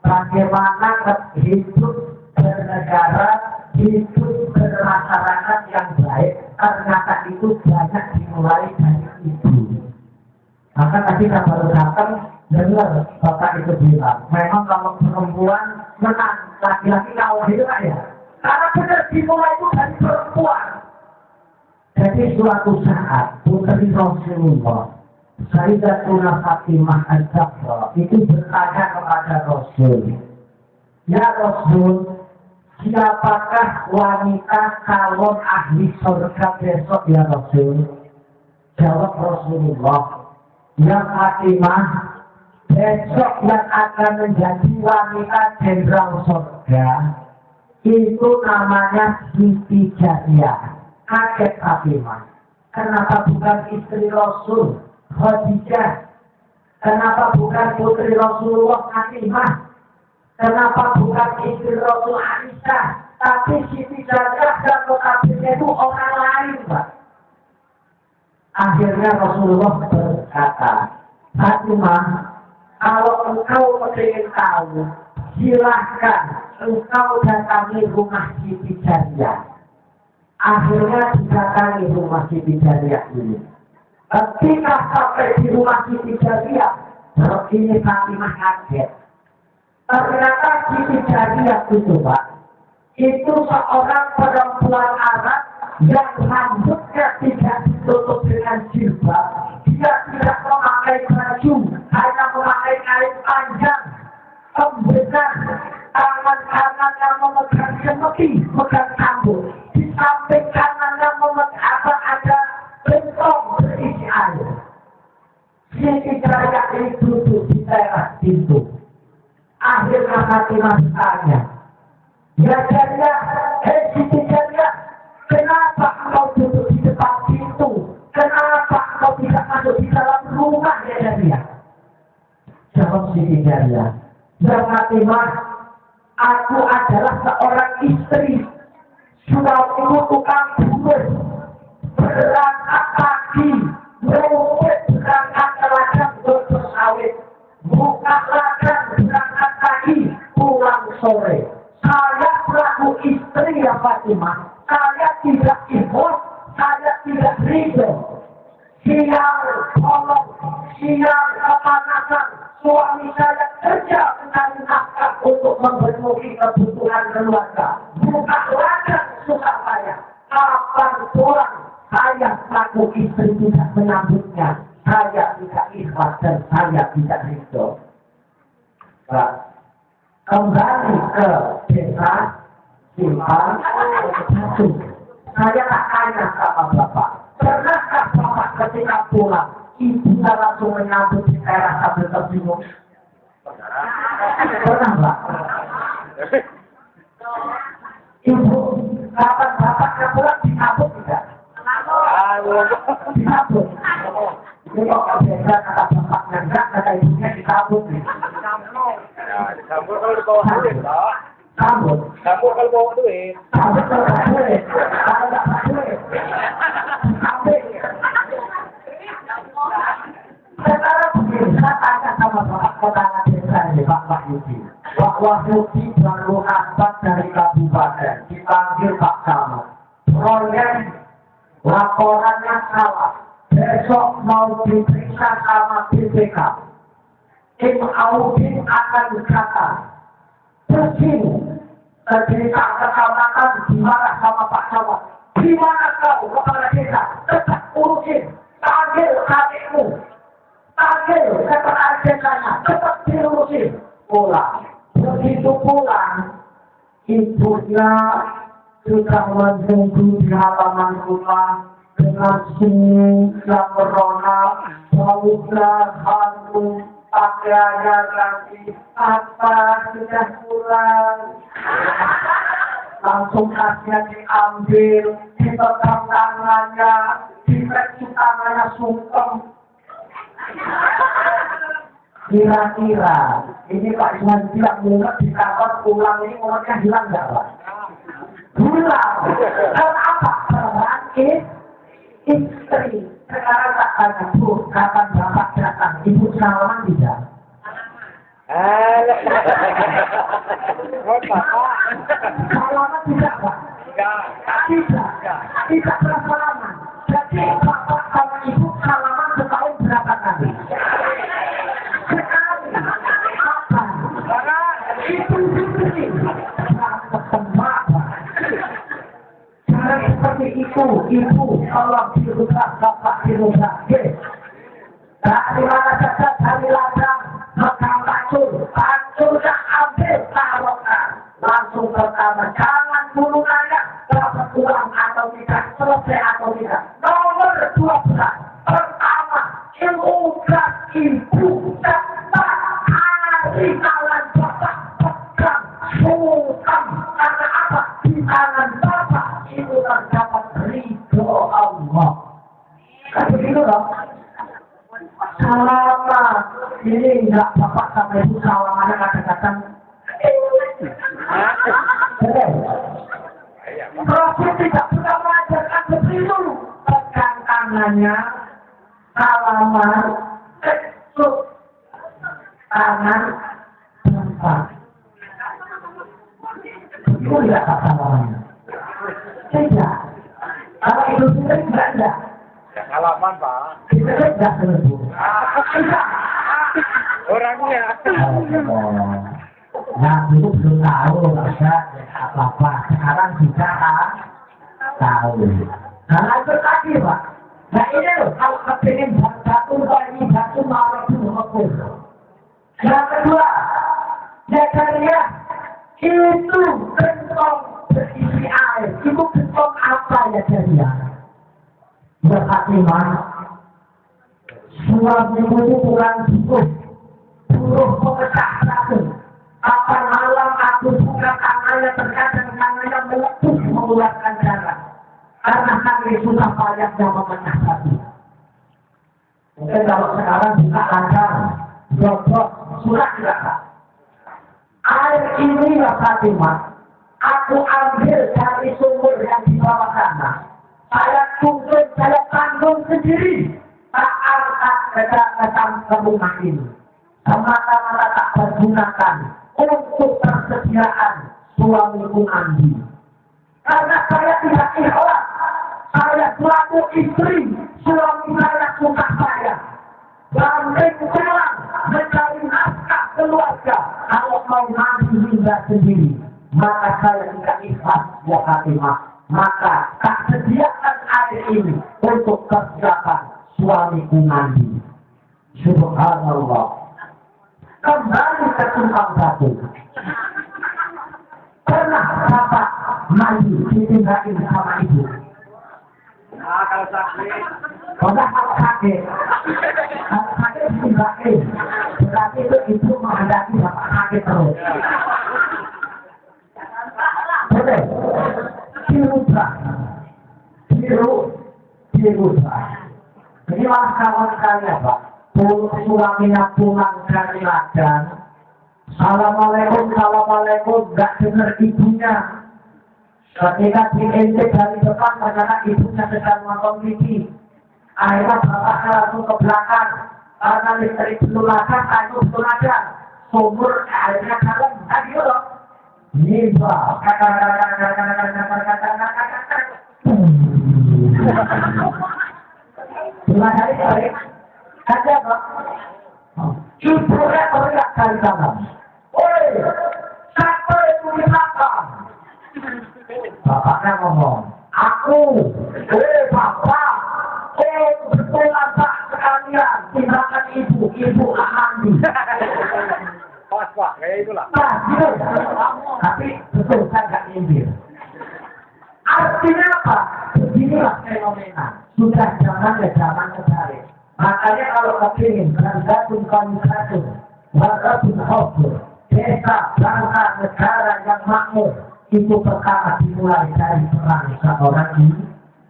Bagaimana hidup bernegara, hidup bermasyarakat yang baik, ternyata itu banyak dimulai dari ibu. Maka tadi saya baru datang, dengar Bapak itu bilang, memang kalau perempuan menang, laki-laki kalah itu ya. Karena benar dimulai itu dari perempuan. Jadi suatu saat, putri Rasulullah, Sayyidatuna Fatimah Al-Zahra itu bertanya kepada Rasul, ya Rasul, siapakah wanita calon ahli surga besok ya Rasul? Jawab Rasulullah, ya Fatimah, besok yang akan menjadi wanita jenderal surga itu namanya Siti Jariyah. Kaget Fatimah, kenapa bukan istri Rasul Khadijah? Kenapa bukan putri Rasulullah Fatimah? Kenapa bukan istri Rasul Aisyah? Tapi Siti Jariyah dan notabene itu orang lain, Pak. Akhirnya Rasulullah berkata, Fatimah, kalau engkau ingin tahu, silahkan engkau datangi rumah Siti Jariyah. Akhirnya didatangi rumah Siti Jariyah ini. Ketika sampai di rumah Siti Jariyah, ini Fatimah kaget. Ternyata Siti Jariyah itu, Pak, itu seorang perempuan Arab yang rambutnya tidak ditutup dengan jilbab. Dia tidak memakai baju, hanya memakai kain panjang. Kemudian tangan kanannya memegang semeti, memegang cambuk. Di samping kanannya memegang ada bentong berisi air. Siti Jariyah ini duduk di teras pintu. Akhirnya Fatimah bertanya, ya Jariyah, Siti Jariyah, kenapa engkau duduk di depan pintu? Kenapa engkau tidak masuk di dalam rumah, ya Jariyah? Jawab Siti Jariyah, ya Fatimah, aku adalah seorang istri. Suamiku tukang buruh, berangkat pagi, merumput berangkat ke ladang bersawit, buka ladang berangkat pagi, pulang sore. Saya selaku istri ya Fatimah, saya tidak ikhlas, saya tidak ridho. Siang tolong, siang kepanasan, suami saya kerja mencari nafkah untuk memenuhi kebutuhan keluarga. Buka ladang susah payah. Kapan pulang, saya selaku istri tidak menyambutnya. Saya tidak ikhlas dan saya tidak ridho. Kembali ke desa Simpang Satu. Saya tak tanya sama Bapak, pernahkah Bapak ketika pulang, ibunya langsung menyambut di teras sambil tersenyum? Pernah, Pak? Ibu, kapan Bapaknya pulang disambut tidak? Disambut. Ini kok biasa kata Bapaknya enggak, kata ibunya disambut. Sambut kalau dibawa duit, Pak. Sambut. Sambut kalau bawa duit. Sambut kalau nggak duit. Kalau nggak duit. Sambut. Sekarang begini, saya tanya sama Bapak Kepala Desa ini, Pak Wahyudi. Pak Wahyudi baru abad dari kabupaten, dipanggil Pak Camat. Proyek laporannya salah. Besok mau diperiksa sama BPK. Tim audit akan berkata, begini, cerita kecamatan dimarah sama Pak Camat. Gimana kau kepala desa tetap urusin, panggil kakekmu, panggil kepala desanya, tetap diurusin. Pulang, begitu pulang, ibunya sudah menunggu di halaman rumah dengan senyum yang merona, baunya harum. Pakaiannya lagi, apa sudah pulang? Langsung kasnya diambil, dipegang tangannya, dipegang tangannya sungkem. Kira-kira, ini Pak Isman bilang mumet di kantor pulang ini mumetnya hilang nggak Pak? Hilang. Kenapa? Berarti istri. Sekarang tak tanya, Bu, kapan Bapak datang? Ibu salaman tidak? Salaman tidak, Pak? Tidak. Tidak bersalaman. Jadi Bapak sama Ibu salaman setahun berapa kali? Sekali. Kapan? Itu istri. Berapa Pak? Jangan seperti itu, Ibu, tolong dirusak, Bapak dirusak. Dari mana saja dari ladang, megang pacurnya ambil, taruhkan. Langsung pertama, jangan dulu nanya, dapat uang atau tidak, selesai atau tidak. Nomor 12, pertama, ilmukan Ibu, cepat hari tangan Bapak, pegang, sungkem. Karena apa? Di tangan Bapak, itu terdapat ridho Allah. Kan begitu dong? Salaman. Ini enggak Bapak sama Ibu salamannya kadang-kadang. Rasul tidak pernah mengajarkan begitu. Pegang tangannya, salaman, cuk, tangan, tempat. Itu tidak kata namanya. Tidak. Kalau itu sendiri tidak. Halaman, Pak. Kita tidak selesai. Tidak. Orangnya. Nah, dulu belum tahu ada apa-apa. Sekarang bisa tahu. Nah, itu tadi, Pak. Nah, ini loh, kalau kepingin satu lagi, satu malam itu fokus. Yang kedua, Zakaria itu gentong berisi air. Itu gentong apa ya, Zakaria? Ya, Fatimah. Suamimu itu kurang cukup. Suruh pemecah racun. Apa malam aku buka tangannya, terkadang tangannya meletus mengeluarkan darah. Karena kami susah payahnya memecah hati. Mungkin kalau sekarang buka lancar, jodoh, surat tidak. Air ini ya Fatimah, aku ambil dari sumber yang di bawah sana. Saya tuntun, saya tanggung sendiri. Tak angkat ke rumah ini. Semata-mata tak pergunakan untuk persediaan suamiku mandi. Karena saya tidak ikhlas. Saya selaku istri, suami saya suka saya. Banting tulang mencari nafkah keluarga. Kalau mau mandi hingga sendiri, maka saya tidak ikhlas ya Fatimah. Maka tak sediakan air ini untuk persiapan suamiku mandi. Subhanallah. Kembali ke tumpang satu. Pernah bapak mandi ditinggalin sama ibu? Nah, kalau sakit. Pernah kalau sakit? Kalau sakit ditinggalin. Berarti itu ibu menghendaki bapak sakit terus. Betul. Dirubah. Dirubah. Jadi malah kawan kalian Pak. Suaminya pulang dari ladang. Assalamualaikum, gak dengar ibunya. Ketika diintip dari depan, ternyata ibunya sedang nonton TV. Akhirnya bapaknya langsung ke belakang. Karena listrik belum ada, kayu belum ada. Sumur airnya dalam. Tadi loh. Ini Pak. Cuma dari ada Pak. Ibunya teriak dari dalam. Oi, siapa yang mengatakan? Bapaknya ngomong, aku, bapak, betul apa sekalian, tindakan ibu mandi. Pas Pak, kayak itulah. Nah, gitu. Tapi betul saya nggak nyindir. Artinya apa? Beginilah fenomena. Sudah zaman ya zaman kebalik. Makanya kalau kepingin bergabung komunikasi, bergabung hobur, desa, bangsa, negara yang makmur, itu pertama dimulai dari perang seorang ibu.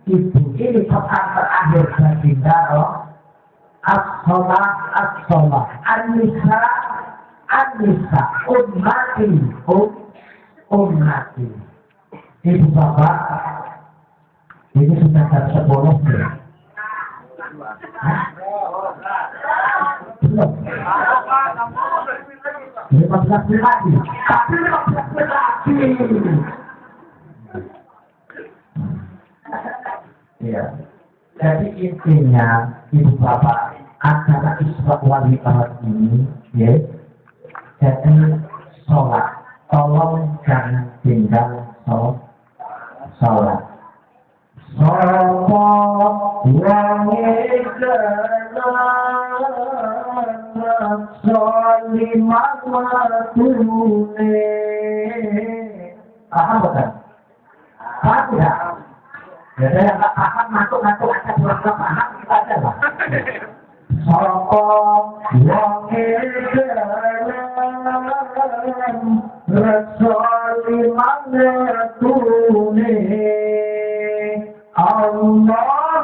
Ini pesan terakhir baginda as-sholah, an-nisa, ummati. Ibu bapak, ini sudah dari 10 ya. Belum. 15 menit lagi. Tapi 15 menit lagi. Ya. Jadi intinya ibu bapak acara Isra wal Mi'raj ini, ya. Jadi sholat. Tolong jangan tinggal sholat. Paham bukan? Paham tidak? Jadi yang tak paham masuk-masuk aja pura-pura paham kita aja lah. Allah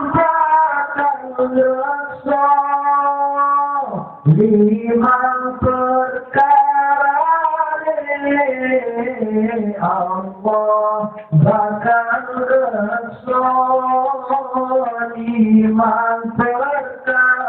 bakal rasa liman perkara Allah bakal rasa liman perkara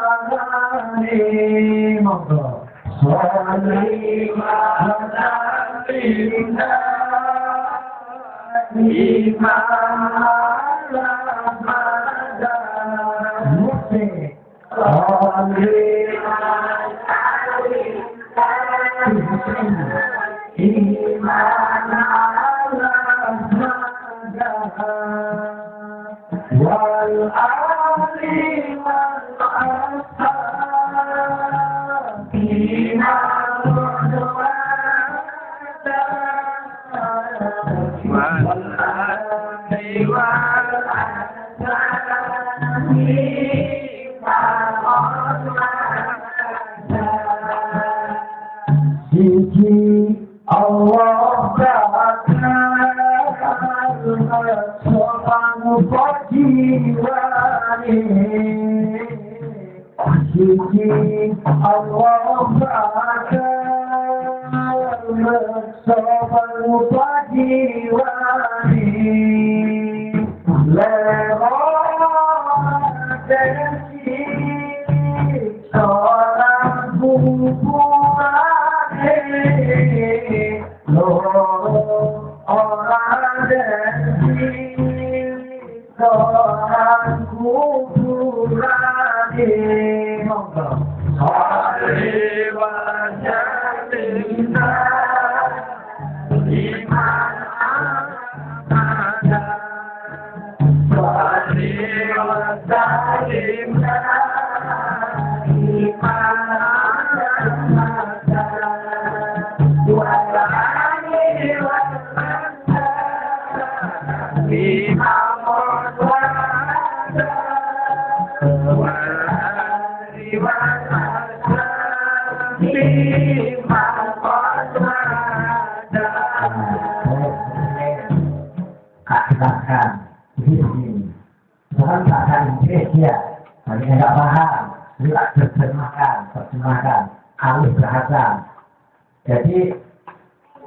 Jadi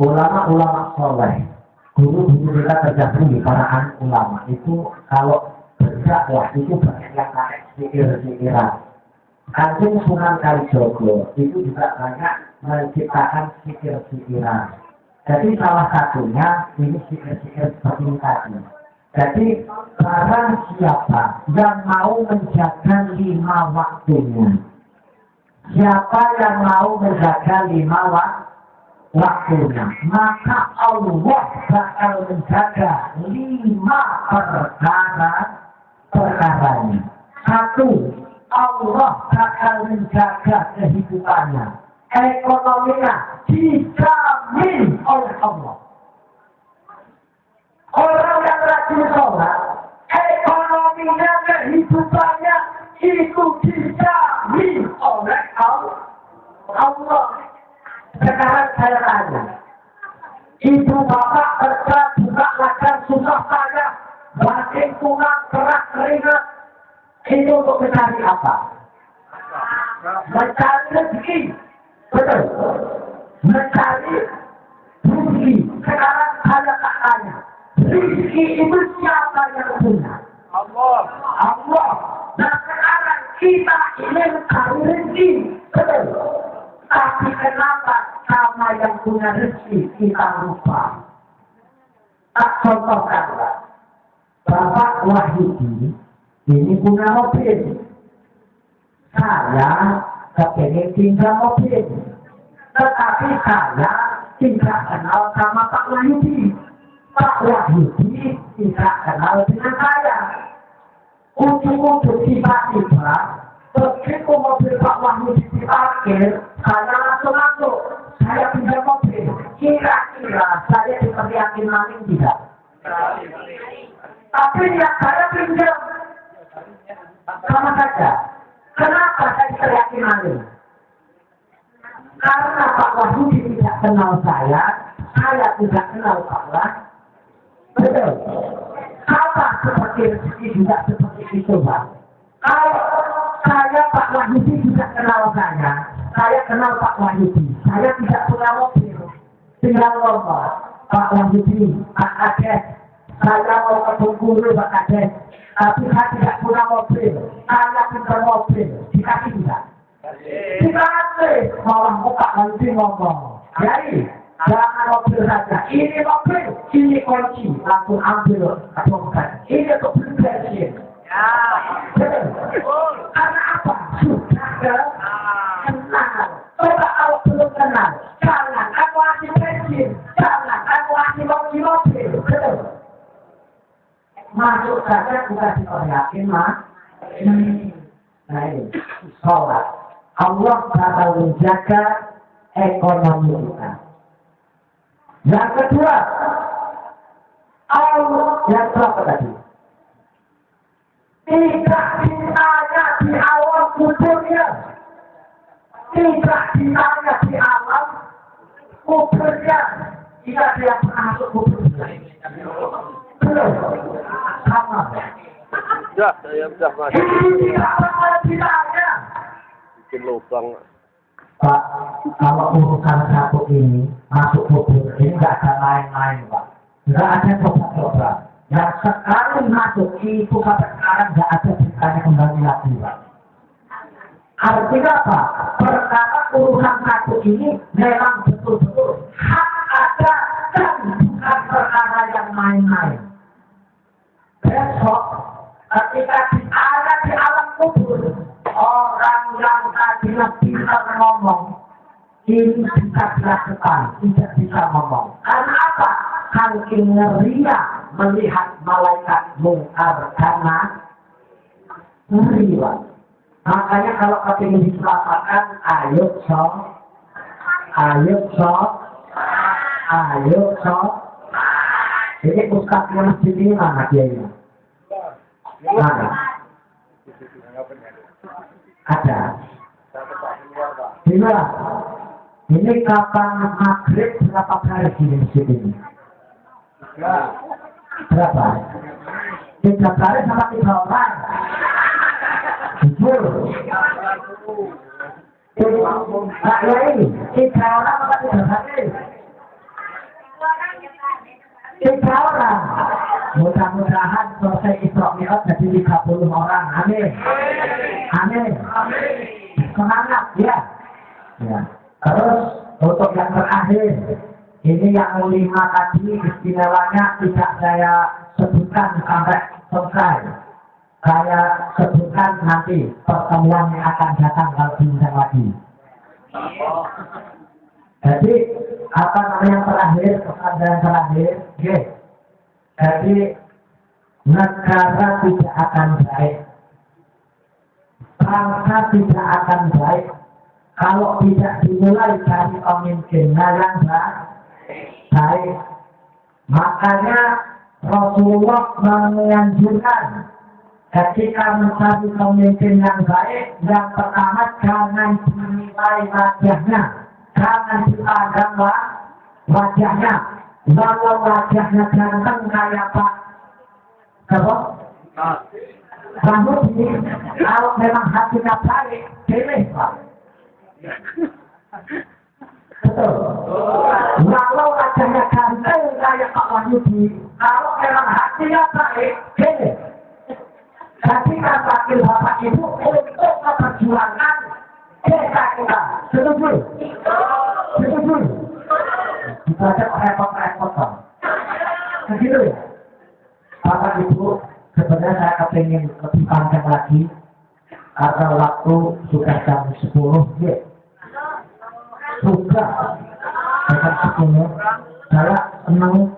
ulama-ulama soleh, guru-guru kita terdahulu para ulama itu kalau berdakwah itu banyak yang pakai sikir-sikiran. Kanjeng Sunan Kalijogo itu juga banyak menciptakan sikir-sikiran. Jadi salah satunya ini sikir-sikir seperti ini tadi. Jadi barang siapa yang mau menjaga 5 waktunya, siapa yang mau menjaga 5 waktunya, maka Allah bakal menjaga 5 perkaranya. 1, Allah bakal menjaga kehidupannya, ekonominya dijamin oleh Allah. Orang yang rajin sholat, ekonominya, kehidupannya itu dijamin oleh Allah. Sekarang saya tanya, ibu bapak kerja juga ladang susah payah, makin kurang keras keringat, itu untuk mencari apa? Mencari rezeki, betul? Mencari rezeki. Sekarang saya tak tanya, rezeki itu siapa yang punya? Allah. Allah. Nah sekarang kita ingin mencari rezeki, betul? Tapi kenapa sama yang punya rezeki kita lupa? Tak contohkanlah, Bapak Wahyudi ini punya mobil. Saya kepengen tinggal mobil, tetapi saya tidak kenal sama Pak Wahyudi. Pak Wahyudi tidak kenal dengan saya. Ujung-ujung tiba-tiba begitu mobil Pak Wahyudi diparkir, saya langsung masuk. Saya pinjam mobil. Kira-kira saya diteriakin maling tidak? Tapi yang saya pinjam sama saja. Kenapa saya diteriakin maling? Karena Pak Wahyudi tidak kenal saya tidak kenal Pak Wahyudi. Betul. Sama seperti rezeki juga seperti itu, Pak. Kalau saya Pak Wahyudi tidak kenal saya kenal Pak Wahyudi. Saya tidak punya mobil, tinggal ngomong, Pak Wahyudi, Pak Kades, saya mau ke Bengkulu, Pak Kades, tapi saya tidak punya mobil, saya pinjam mobil, dikasih tidak? Dilatih malah buka nanti ngomong. Jadi jangan mobil saja. Ini mobil, ini kunci. Langsung ambil atau bukan. Ini untuk beli bensin. Betul. Karena apa? Sudah kenal. Coba kalau belum kenal, jangan aku kasih bensin, jangan aku kasih mobil. Betul. Masuk saja bukan yakin mah. Nah ini sholat. Allah bakal menjaga ekonomi kita. Yang kedua, Allah yang berapa tadi? Tidak ditanya di awal kuburnya, tidak ditanya di awal kuburnya. Tidak dia pernah masuk kuburnya. Belum, sama. Ya, saya sudah masuk. Ini tidak pernah ditanya. Bikin lubang. Pak, kalau urusan satu ini masuk kubur ini nggak ada main-main, Pak. Nggak ada coba-coba. Yang sekali masuk itu sampai sekarang nggak ada ceritanya kembali lagi, Pak. Artinya apa? Perkara urusan satu ini memang betul-betul hak ada dan bukan perkara yang main-main. Besok ketika ada di alam kubur, orang yang tadinya bisa ngomong ini bisa dilakukan, tidak bisa ngomong. Karena apa? Saking ngerinya melihat malaikat mungkar karena ngeri, Pak. Makanya kalau kepingin diselamatkan, ayo sok. Ini ustaznya masjid ini mana dia ini? Mana? Ada. Bila ini kapan maghrib berapa kali di masjid ini? Berapa? 3 kali sama 3 orang. Jujur. Nah, ini 3 orang apa 3 kali? 3 orang. Mudah-mudahan selesai Isra Mi'raj jadi 30 orang. Amin. Semangat ya. Terus untuk yang terakhir, ini yang 5 tadi istimewanya tidak saya sebutkan sampai selesai. Saya sebutkan nanti pertemuan yang akan datang kalau diundang lagi. Jadi apa namanya yang terakhir, pesan yang terakhir, jadi negara tidak akan baik, bangsa tidak akan baik kalau tidak dimulai dari pemimpinnya yang baik. Makanya Rasulullah menganjurkan ketika mencari pemimpin yang baik, yang pertama jangan dinilai wajahnya, jangan dipandang wajahnya. Kalau wajahnya ganteng kayak Pak rambut ini, kalau memang hatinya baik, pilih Pak. Betul. Kalau wajahnya ganteng kayak Pak Wahyudi, kalau memang hatinya baik, pilih. Jadi kan wakil Bapak Ibu untuk memperjuangkan desa kita. Setuju? Kita aja repot-repot Pak. Begitu ya? Bapak Ibu, sebenarnya saya kepingin lebih panjang lagi. Karena waktu sudah jam 10 ya. Sudah jam 10. Saya senang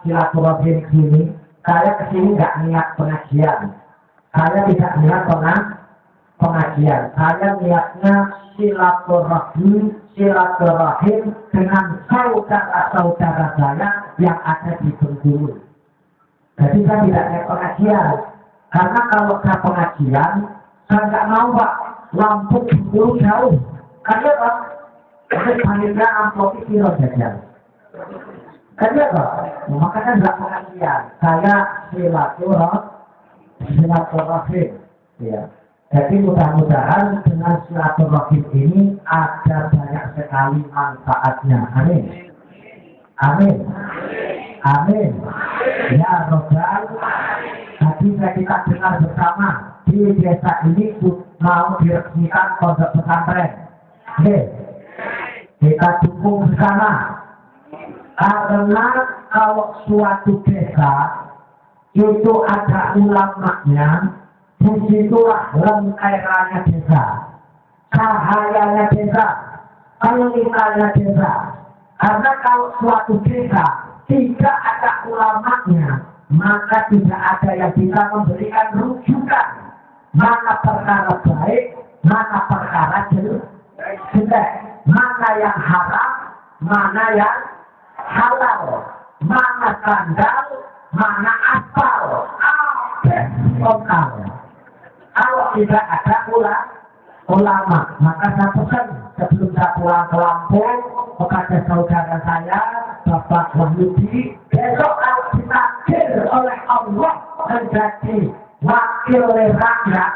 silaturahmi ini. Saya kesini nggak niat pengajian. Saya tidak niat pengajian. Saya niatnya silaturahim dengan saudara-saudara saya yang ada di Bengkulu. Jadi saya tidak niat pengajian. Karena kalau saya pengajian, saya nggak mau Pak, lampu Bengkulu jauh. Karena Pak, panggilnya amplop itu jajan. Kenapa Pak? Makanya nggak pengajian. Saya silaturahim. Ya. Jadi mudah-mudahan dengan silaturahim ini ada banyak sekali manfaatnya. Amin. Ya Rabbal. Tadi kita dengar bersama di desa ini mau diresmikan pondok pesantren. Kita dukung bersama. Karena kalau suatu desa itu ada ulamanya, disitulah lentera desa, cahayanya desa, pelitanya desa. Karena kalau suatu desa tidak ada ulamanya, maka tidak ada yang bisa memberikan rujukan mana perkara baik, mana perkara jelek, mana yang haram, mana yang halal, mana sandal, mana aspal, total. Kalau tidak ada ulama, maka saya pesan sebelum saya pulang ke Lampung kepada saudara saya, Bapak Wahyudi, besok kalau ditakdir oleh Allah menjadi wakil rakyat.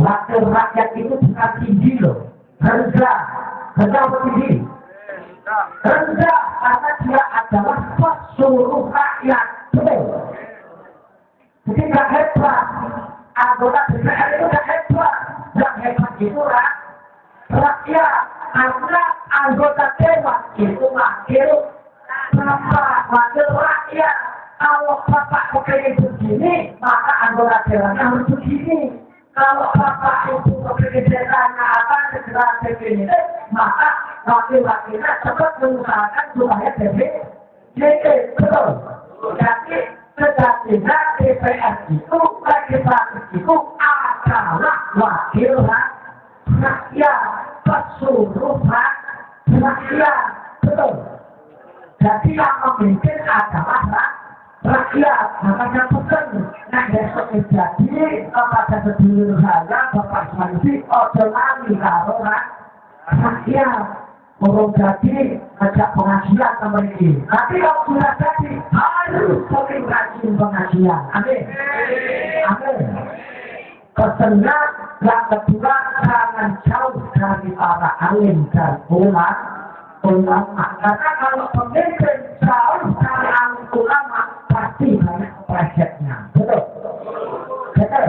Wakil rakyat itu bukan tinggi loh, rendah atau tinggi? Rendah, karena dia adalah seluruh rakyat. Betul. Jadi tidak hebat. Anggota DPR itu tidak hebat. Yang hebat itu rakyat. Karena anggota dewan itu wakil rakyat. Kalau bapak kepingin begini, maka anggota dewannya harus begini. Kalau bapak itu kepingin desanya apa, segera begini, maka wakil-wakilnya cepat mengusahakan supaya betul. Jadi sejatinya DPR itu, legislatif itu adalah wakil rakyat, seluruh rakyat, betul. Jadi yang memimpin adalah rakyat. Makanya pesan, nah besok jadi kepada sedulur saya, Bapak Ismaili, ojo lali karo rakyat. Urung jadi ngajak pengajian sama ini. Tapi kalau sudah jadi harus sering rajin pengajian. Amin. Amin. Pesannya yang kedua, jangan jauh dari para alim dan ulama. Karena kalau pemimpin jauh dari alim ulama pasti banyak proyeknya. Betul. Betul.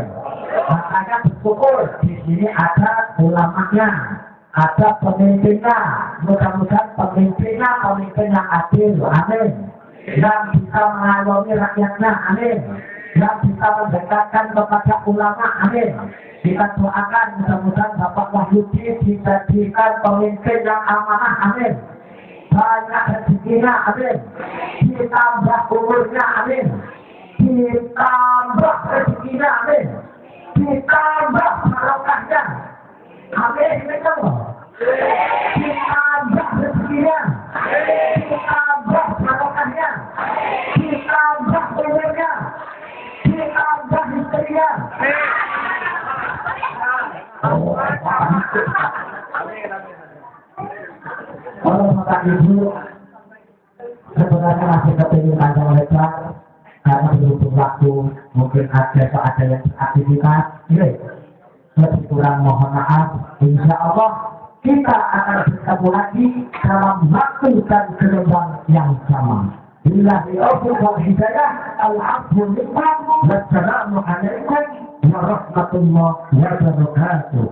Makanya bersyukur di sini ada ulamanya. Ada pemimpinnya, mudah-mudahan pemimpinnya pemimpin yang adil, amin. Yang bisa mengayomi rakyatnya, amin. Yang bisa mendekatkan kepada ulama, amin. Kita doakan mudah-mudahan Bapak Wahyudi dijadikan pemimpin yang amanah, amin. Banyak rezekinya, amin. Ditambah umurnya, amin. Ditambah rezekinya, amin. Ditambah barokahnya. Amin, betul. Ditambah rezekinya, ditambah barokahnya, ditambah umurnya, ditambah istrinya. Kalau Bapak Ibu sebenarnya masih kepingin panjang lebar karena berhubung waktu mungkin ada yang beraktivitas, lebih kurang mohon maaf. Insya Allah kita akan bertemu lagi dalam waktu dan gelombang yang sama. Billahi taufiq wal hidayah. Alhamdulillah. Wassalamualaikum warahmatullahi wabarakatuh.